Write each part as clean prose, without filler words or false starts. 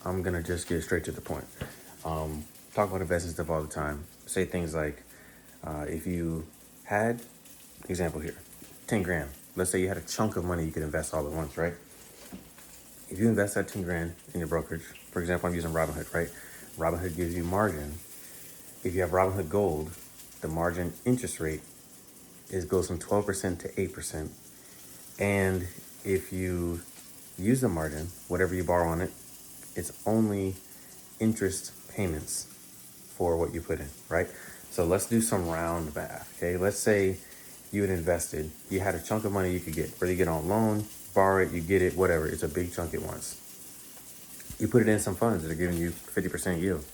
I'm gonna just get straight to the point. Talk about investing stuff all the time. Say things like, if you had, example here, 10 grand. Let's say you had a chunk of money you could invest all at once, right? If you invest that 10 grand in your brokerage, for example, I'm using Robinhood, right? Robinhood gives you margin. If you have Robinhood Gold, the margin interest rate goes from 12% to 8%. And if you use the margin, whatever you borrow on it, it's only interest payments for what you put in, right? So let's do some round math, okay? Let's say you had invested, you had a chunk of money you could get, whether you get on loan, borrow it, you get it, whatever. It's a big chunk at once. You put it in some funds that are giving you 50% yield,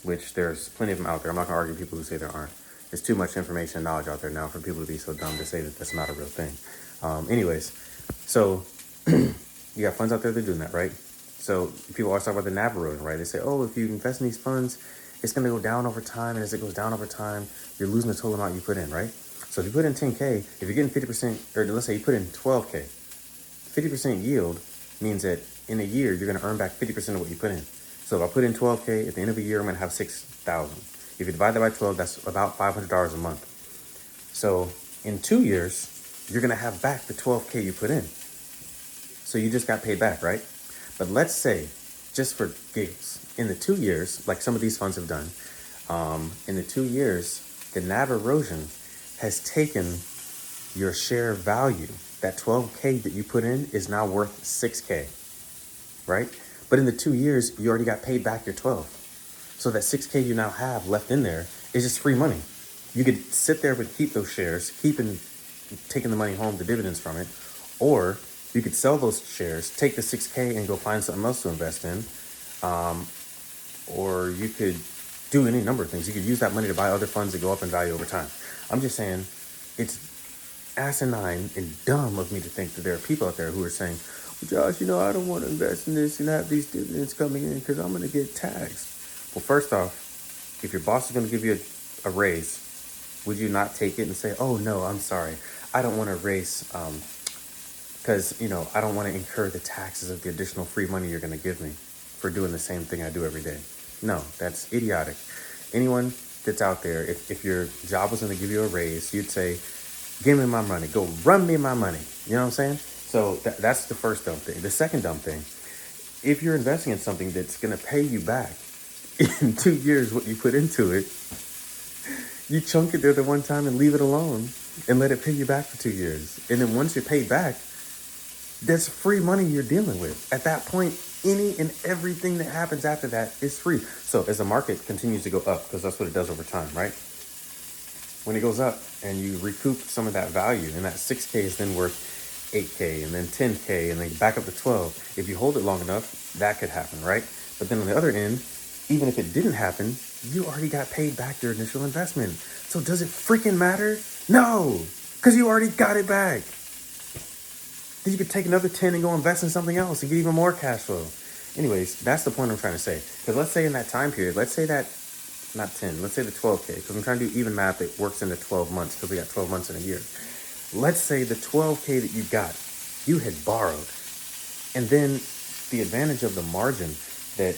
which there's plenty of them out there. I'm not gonna argue people who say there aren't. There's too much information and knowledge out there now for people to be so dumb to say that that's not a real thing. Anyways, so you got funds out there that are doing that, right? So people always talk about the NAV erosion, right? They say, oh, if you invest in these funds, it's going to go down over time. And as it goes down over time, you're losing the total amount you put in, right? So if you put in 10K, if you're getting 50%, or let's say you put in 12K, 50% yield means that in a year, you're going to earn back 50% of what you put in. So if I put in 12K, at the end of a year, I'm going to have 6,000. If you divide that by 12, that's about $500 a month. So in 2 years, you're going to have back the 12K you put in. So you just got paid back, right? But let's say, just for giggles, in the 2 years, like some of these funds have done, in the 2 years, the NAV erosion has taken your share value. That 12K that you put in is now worth 6K, right? But in the 2 years, you already got paid back your 12. So that 6K you now have left in there is just free money. You could sit there and keep those shares, taking the money home, the dividends from it, or you could sell those shares, take the 6K and go find something else to invest in. Or you could do any number of things. You could use that money to buy other funds that go up in value over time. I'm just saying it's asinine and dumb of me to think that there are people out there who are saying, well, Josh, I don't want to invest in this and have these dividends coming in because I'm going to get taxed. Well, first off, if your boss is going to give you a raise, would you not take it and say, oh, no, I'm sorry, I don't want to raise because, I don't want to incur the taxes of the additional free money you're going to give me for doing the same thing I do every day. No, that's idiotic. Anyone that's out there, if your job was going to give you a raise, you'd say, give me my money. Go run me my money. You know what I'm saying? So that's the first dumb thing. The second dumb thing, if you're investing in something that's going to pay you back in 2 years what you put into it, you chunk it there the one time and leave it alone and let it pay you back for 2 years. And then once you're paid back, that's free money you're dealing with. At that point, any and everything that happens after that is free. So as the market continues to go up, because that's what it does over time, right? When it goes up and you recoup some of that value, and that 6K is then worth 8K and then 10K and then back up to 12. If you hold it long enough, that could happen, right? But then on the other end, even if it didn't happen, you already got paid back your initial investment. So does it freaking matter? No, because you already got it back. Then you could take another 10 and go invest in something else and get even more cash flow. Anyways, that's the point I'm trying to say. Because let's say in that time period, let's say that, not 10, let's say the 12K, because I'm trying to do even math that works into 12 months, because we got 12 months in a year. Let's say the 12K that you got, you had borrowed. And then the advantage of the margin that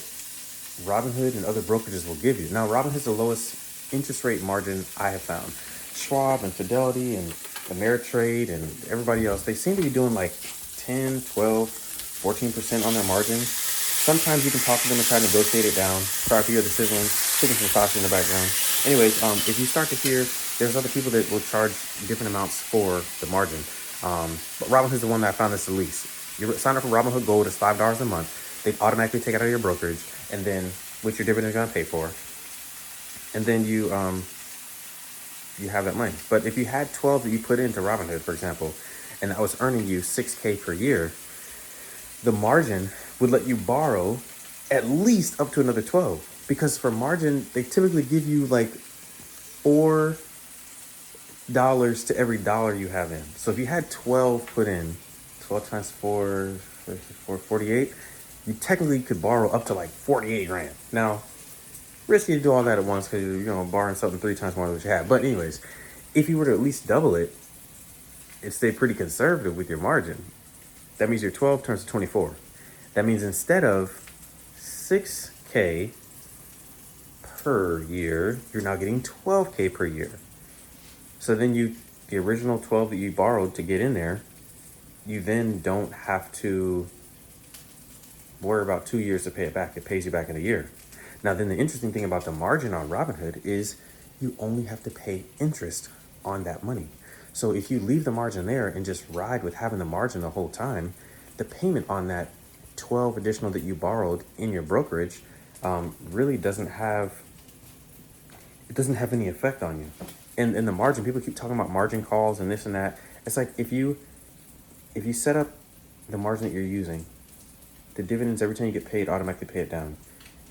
Robinhood and other brokerages will give you. Now, Robinhood's the lowest interest rate margin I have found. Schwab and Fidelity and Ameritrade and everybody else, they seem to be doing like 10, 12, 14% on their margin. Sometimes you can talk to them and try to negotiate it down. Sorry if you hear the sizzling, cooking some sausage in the background. Anyways, if you start to hear, there's other people that will charge different amounts for the margin. But Robinhood's the one that I found that's the least. You sign up for Robinhood Gold, it's $5 a month. They automatically take it out of your brokerage, and then which your dividend is going to pay for. And then you have that money. But if you had 12 that you put into Robinhood, for example, and that was earning you 6K per year, the margin would let you borrow at least up to another 12. Because for margin, they typically give you like $4 to every dollar you have in. So if you had 12 put in, 12 times 4, 48, you technically could borrow up to like 48 grand. Now, risky to do all that at once because you're borrowing something 3 times more than what you have. But anyways, if you were to at least double it and stay pretty conservative with your margin, that means your 12 turns to 24. That means instead of 6K per year, you're now getting 12K per year. So then the original 12 that you borrowed to get in there, you then don't have to worry about 2 years to pay it back. It pays you back in a year. Now, then the interesting thing about the margin on Robinhood is you only have to pay interest on that money. So if you leave the margin there and just ride with having the margin the whole time, the payment on that 12 additional that you borrowed in your brokerage really doesn't have any effect on you. And the margin, people keep talking about margin calls and this and that. It's like if you set up the margin that you're using, the dividends every time you get paid automatically pay it down.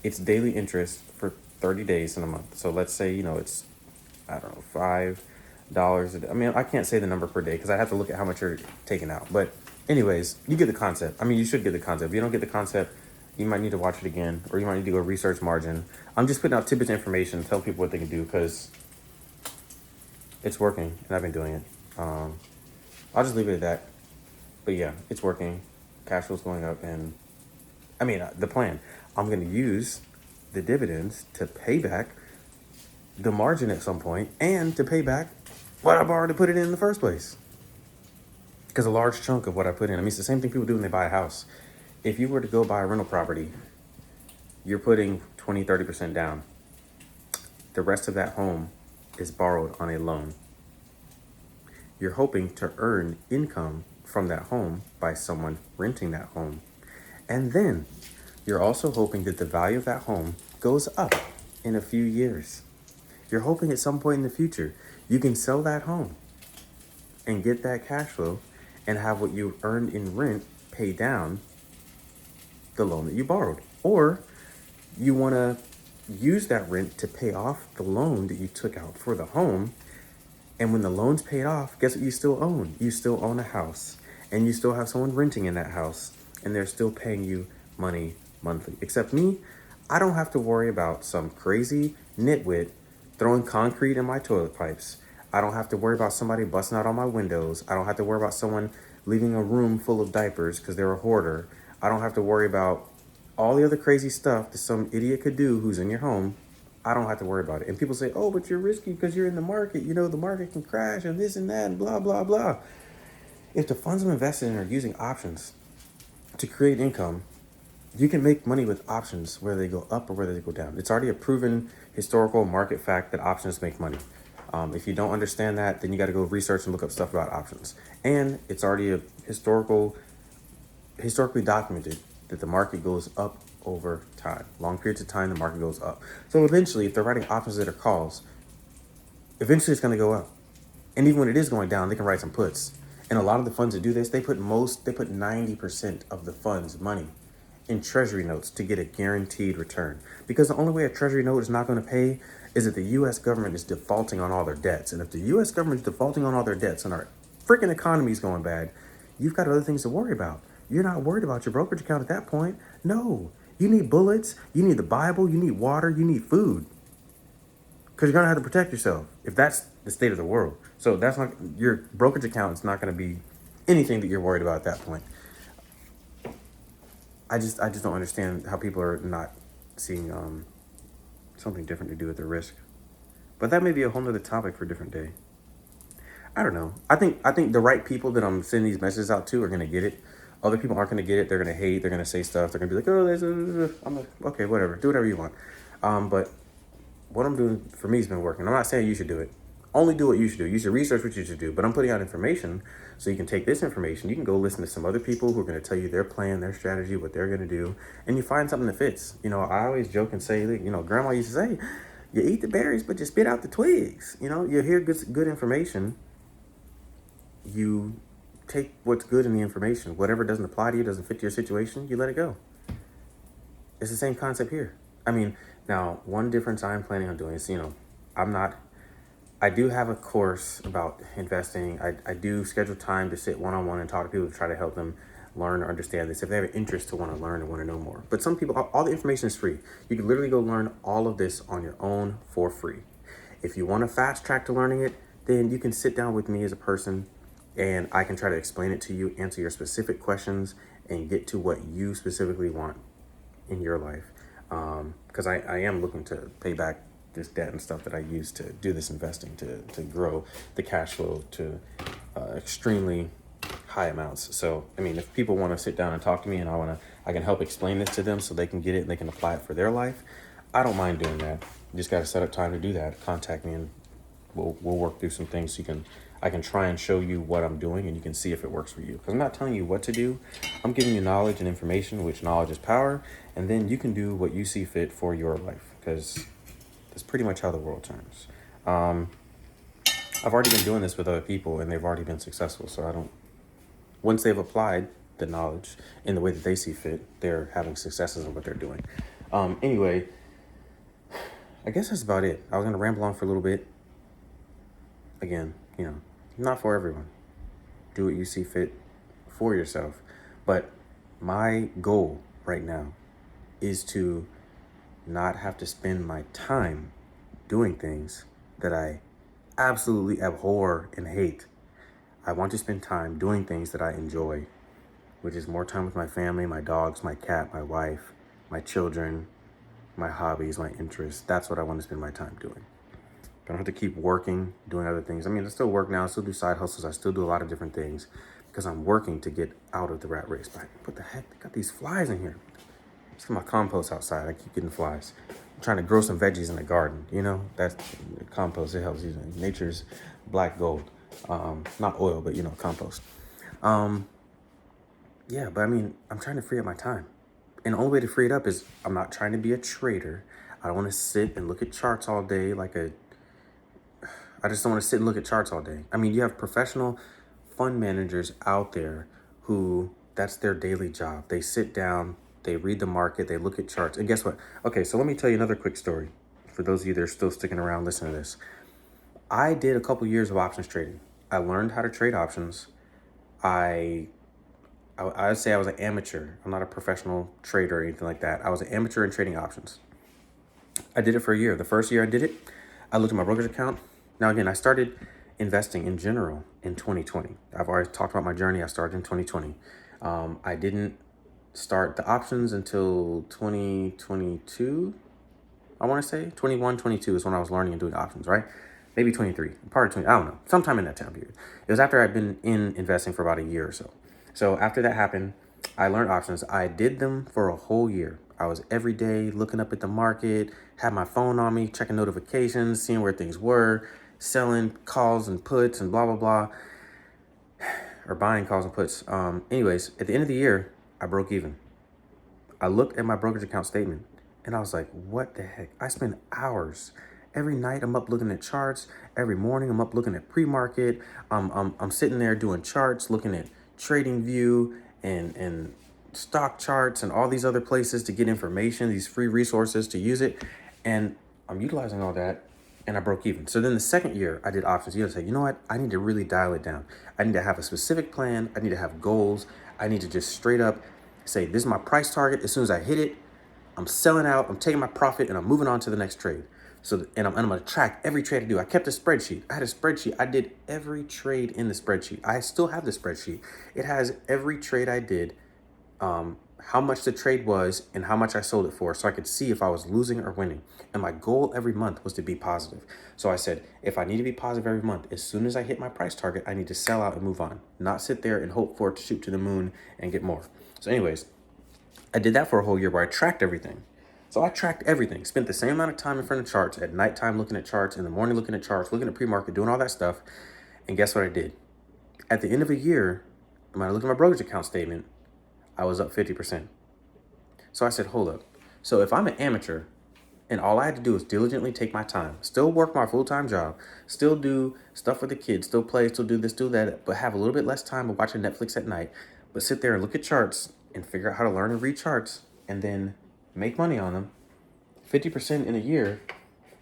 It's daily interest for 30 days in a month. So let's say, it's, I don't know, $5 a day. I mean, I can't say the number per day because I have to look at how much you're taking out. But anyways, you get the concept. I mean, you should get the concept. If you don't get the concept, you might need to watch it again, or you might need to go research margin. I'm just putting out tidbits of information, tell people what they can do because it's working and I've been doing it. I'll just leave it at that. But yeah, it's working. Cash flow's going up, and the plan. I'm going to use the dividends to pay back the margin at some point and to pay back what I borrowed to put it in the first place. Because a large chunk of what I put in, it's the same thing people do when they buy a house. If you were to go buy a rental property, you're putting 20, 30% down. The rest of that home is borrowed on a loan. You're hoping to earn income from that home by someone renting that home. And then you're also hoping that the value of that home goes up in a few years. You're hoping at some point in the future, you can sell that home and get that cash flow and have what you earned in rent pay down the loan that you borrowed. Or you want to use that rent to pay off the loan that you took out for the home. And when the loan's paid off, guess what you still own? You still own a house, and you still have someone renting in that house, and they're still paying you money monthly. Except me, I don't have to worry about some crazy nitwit throwing concrete in my toilet pipes. I don't have to worry about somebody busting out on my windows. I don't have to worry about someone leaving a room full of diapers because they're a hoarder. I don't have to worry about all the other crazy stuff that some idiot could do who's in your home. I don't have to worry about it. And people say, oh, but you're risky because you're in the market. The market can crash and this and that and blah, blah, blah. If the funds I'm invested in are using options to create income, you can make money with options whether they go up or whether they go down. It's already a proven historical market fact that options make money. If you don't understand that, then you got to go research and look up stuff about options. And it's already a historically documented that the market goes up over time. Long periods of time, the market goes up. So eventually, if they're writing options that are calls, eventually it's going to go up. And even when it is going down, they can write some puts. And a lot of the funds that do this, they put 90% of the fund's money in treasury notes to get a guaranteed return. Because the only way a treasury note is not going to pay is if the U.S. government is defaulting on all their debts. And if the U.S. government is defaulting on all their debts and our freaking economy is going bad, you've got other things to worry about. You're not worried about your brokerage account at that point. No. You need bullets, you need the Bible, you need water, you need food. Because you're going to have to protect yourself if that's the state of the world. So that's not, your brokerage account is not going to be anything that you're worried about at that point. I just don't understand how people are not seeing something different to do with the risk. But that may be a whole nother topic for a different day. I don't know. I think the right people that I'm sending these messages out to are going to get it. Other people aren't going to get it. They're going to hate. They're going to say stuff. They're going to be like, oh, I'm like, okay, whatever. Do whatever you want. But what I'm doing for me has been working. I'm not saying you should do it. Only do what you should do. You should research what you should do. But I'm putting out information so you can take this information. You can go listen to some other people who are going to tell you their plan, their strategy, what they're going to do. And you find something that fits. I always joke and say, Grandma used to say, you eat the berries, but you spit out the twigs. You hear good information. You take what's good in the information. Whatever doesn't apply to you, doesn't fit your situation, you let it go. It's the same concept here. Now, one difference I'm planning on doing is, I do have a course about investing. I do schedule time to sit one-on-one and talk to people to try to help them learn or understand this if they have an interest to want to learn and want to know more. But some people, all the information is free. You can literally go learn all of this on your own for free. If you want to fast track to learning it, then you can sit down with me as a person and I can try to explain it to you, answer your specific questions, and get to what you specifically want. in your life. Because I am looking to pay back this debt and stuff that I used to do this investing to grow the cash flow to extremely high amounts. So, I mean, if people want to sit down and talk to me and I can help explain this to them so they can get it and they can apply it for their life, I don't mind doing that. You just got to set up time to do that. Contact me and we'll work through some things so I can try and show you what I'm doing and you can see if it works for you. Because I'm not telling you what to do. I'm giving you knowledge and information, which knowledge is power, and then you can do what you see fit for your life. Because that's pretty much how the world turns. I've already been doing this with other people and they've already been successful. So I don't, once they've applied the knowledge in the way that they see fit, they're having successes in what they're doing. Anyway, I guess that's about it. I was going to ramble on for a little bit. Again, not for everyone. Do what you see fit for yourself. But my goal right now is to not have to spend my time doing things that I absolutely abhor and hate. I want to spend time doing things that I enjoy, which is more time with my family, my dogs, my cat, my wife, my children, my hobbies, my interests. That's what I want to spend my time doing. I don't have to keep working, doing other things. I mean, I still work now. I still do side hustles. I still do a lot of different things because I'm working to get out of the rat race. But what the heck? They got these flies in here. It's my compost outside. I keep getting flies. I'm trying to grow some veggies in the garden. That's compost. It helps. Nature's black gold. Not oil, but compost. Yeah, but I mean, I'm trying to free up my time. And the only way to free it up is I'm not trying to be a trader. I don't want to sit and look at charts all day I just don't want to sit and look at charts all day. I mean, you have professional fund managers out there who that's their daily job. They sit down, they read the market, they look at charts. And guess what? Okay, so let me tell you another quick story for those of you that are still sticking around listening to this. I did a couple years of options trading. I learned how to trade options. I would say I was an amateur. I'm not a professional trader or anything like that. I was an amateur in trading options. I did it for a year. The first year I did it, I looked at my brokerage account. Now, again, I started investing in general in 2020. I've already talked about my journey. I started in 2020. I didn't start the options until 2022. I want to say 21, 22 is when I was learning and doing options, right? Maybe 23, part of 20, I don't know, sometime in that time period. It was after I'd been in investing for about a year or so. So after that happened, I learned options. I did them for a whole year. I was every day looking up at the market, had my phone on me, checking notifications, seeing where things were, selling calls and puts and blah, blah, blah, or buying calls and puts. Anyways, at the end of the year, I broke even. I looked at my brokerage account statement and I was like, what the heck? I spend hours. Every night I'm up looking at charts. Every morning I'm up looking at pre-market. I'm sitting there doing charts, looking at TradingView and stock charts and all these other places to get information, these free resources to use it. And I'm utilizing all that and I broke even. So then the second year I did options. You say, you know what? I need to really dial it down. I need to have a specific plan. I need to have goals. I need to just straight up say, this is my price target. As soon as I hit it, I'm selling out, I'm taking my profit and I'm moving on to the next trade. So, and I'm going to track every trade I do. I kept a spreadsheet. I had a spreadsheet. I did every trade in the spreadsheet. I still have the spreadsheet. It has every trade I did, how much the trade was and how much I sold it for, so I could see if I was losing or winning. And my goal every month was to be positive. So I said, if I need to be positive every month, as soon as I hit my price target, I need to sell out and move on, not sit there and hope for it to shoot to the moon and get more. So anyways, I did that for a whole year where I tracked everything. So I tracked everything, spent the same amount of time in front of charts, at nighttime looking at charts, in the morning looking at charts, looking at pre-market, doing all that stuff. And guess what I did? At the end of a year, when I looked at my brokerage account statement, I was up 50%. So I said, hold up. So if I'm an amateur and all I had to do is diligently take my time, still work my full-time job, still do stuff with the kids, still play, still do this, do that, but have a little bit less time of watching Netflix at night, but sit there and look at charts and figure out how to learn and read charts and then make money on them, 50% in a year,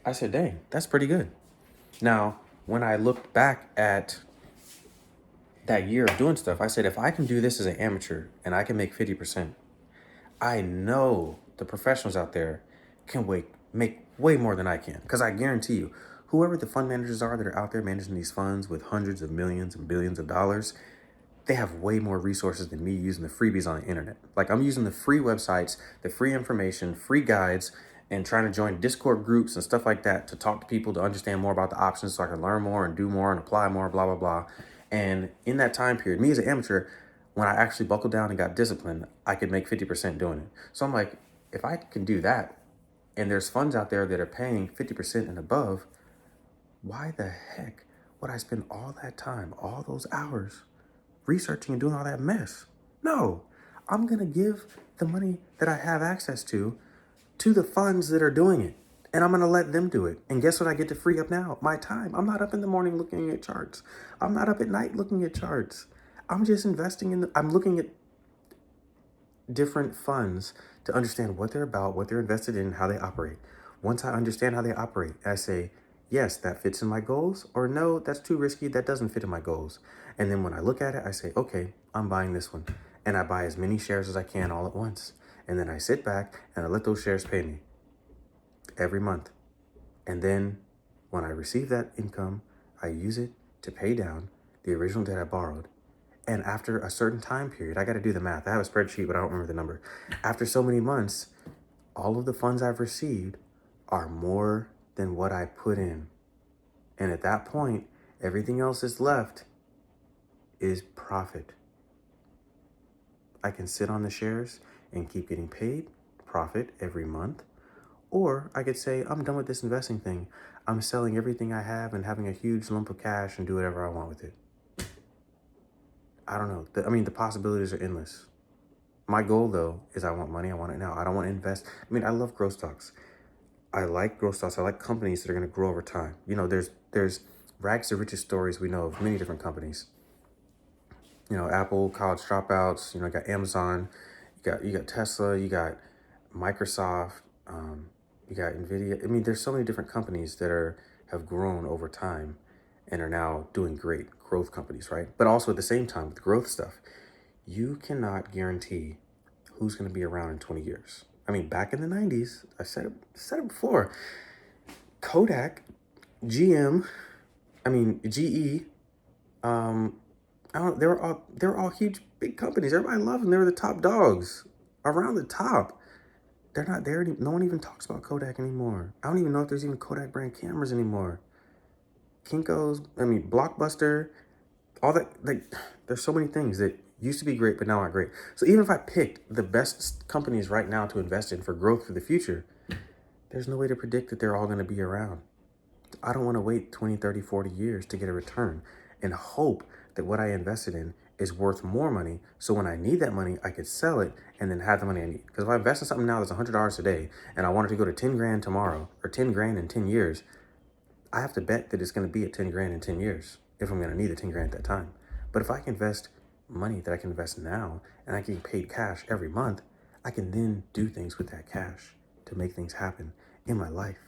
I said, dang, that's pretty good. Now, when I looked back at that year of doing stuff, I said, if I can do this as an amateur and I can make 50%, I know the professionals out there can make way more than I can. Because I guarantee you, whoever the fund managers are that are out there managing these funds with hundreds of millions and billions of dollars, they have way more resources than me using the freebies on the internet. Like I'm using the free websites, the free information, free guides, and trying to join Discord groups and stuff like that to talk to people to understand more about the options so I can learn more and do more and apply more, blah, blah, blah. And in that time period, me as an amateur, when I actually buckled down and got disciplined, I could make 50% doing it. So I'm like, if I can do that, and there's funds out there that are paying 50% and above, why the heck would I spend all that time, all those hours researching and doing all that mess? No, I'm going to give the money that I have access to the funds that are doing it. And I'm going to let them do it. And guess what I get to free up now? My time. I'm not up in the morning looking at charts. I'm not up at night looking at charts. I'm just investing I'm looking at different funds to understand what they're about, what they're invested in, how they operate. Once I understand how they operate, I say, yes, that fits in my goals, or no, that's too risky, that doesn't fit in my goals. And then when I look at it, I say, okay, I'm buying this one. And I buy as many shares as I can all at once. And then I sit back and I let those shares pay me every month. And then when I receive that income, I use it to pay down the original debt I borrowed. And after a certain time period, I got to do the math. I have a spreadsheet, but I don't remember the number. After so many months, all of the funds I've received are more than what I put in. And at that point, everything else that's left is profit. I can sit on the shares and keep getting paid profit every month. Or I could say, I'm done with this investing thing. I'm selling everything I have and having a huge lump of cash and do whatever I want with it. I don't know. The possibilities are endless. My goal, though, is I want money. I want it now. I don't want to invest. I love growth stocks. I like growth stocks. I like companies that are going to grow over time. There's rags to riches stories we know of many different companies. Apple, college dropouts. You got Amazon. You got Tesla. You got Microsoft. You got Nvidia. There's so many different companies that have grown over time and are now doing great, growth companies, right? But also at the same time, with growth stuff, you cannot guarantee who's going to be around in 20 years. Back in the 90s, I said it before, Kodak, GM, GE, they were all huge, big companies. Everybody loved them. They were the top dogs, around the top. They're not there. No one even talks about Kodak anymore. I don't even know if there's even Kodak brand cameras anymore. Kinko's, Blockbuster, all that. There's so many things that used to be great, but now aren't great. So even if I picked the best companies right now to invest in for growth for the future, there's no way to predict that they're all going to be around. I don't want to wait 20, 30, 40 years to get a return and hope that what I invested in is worth more money. So when I need that money, I could sell it and then have the money I need. Because if I invest in something now that's $100 today and I want it to go to 10 grand tomorrow or 10 grand in 10 years, I have to bet that it's going to be at 10 grand in 10 years if I'm going to need the 10 grand at that time. But if I can invest money that I can invest now and I can get paid cash every month, I can then do things with that cash to make things happen in my life.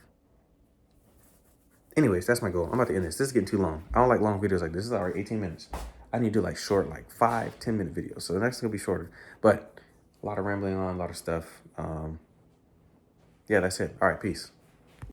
Anyways, that's my goal. I'm about to end this. This is getting too long. I don't like long videos like this. This is already 18 minutes. I need to do like short, like 5-10 minute videos. So the next is going to be shorter. But a lot of rambling on, a lot of stuff. Yeah, that's it. All right, peace.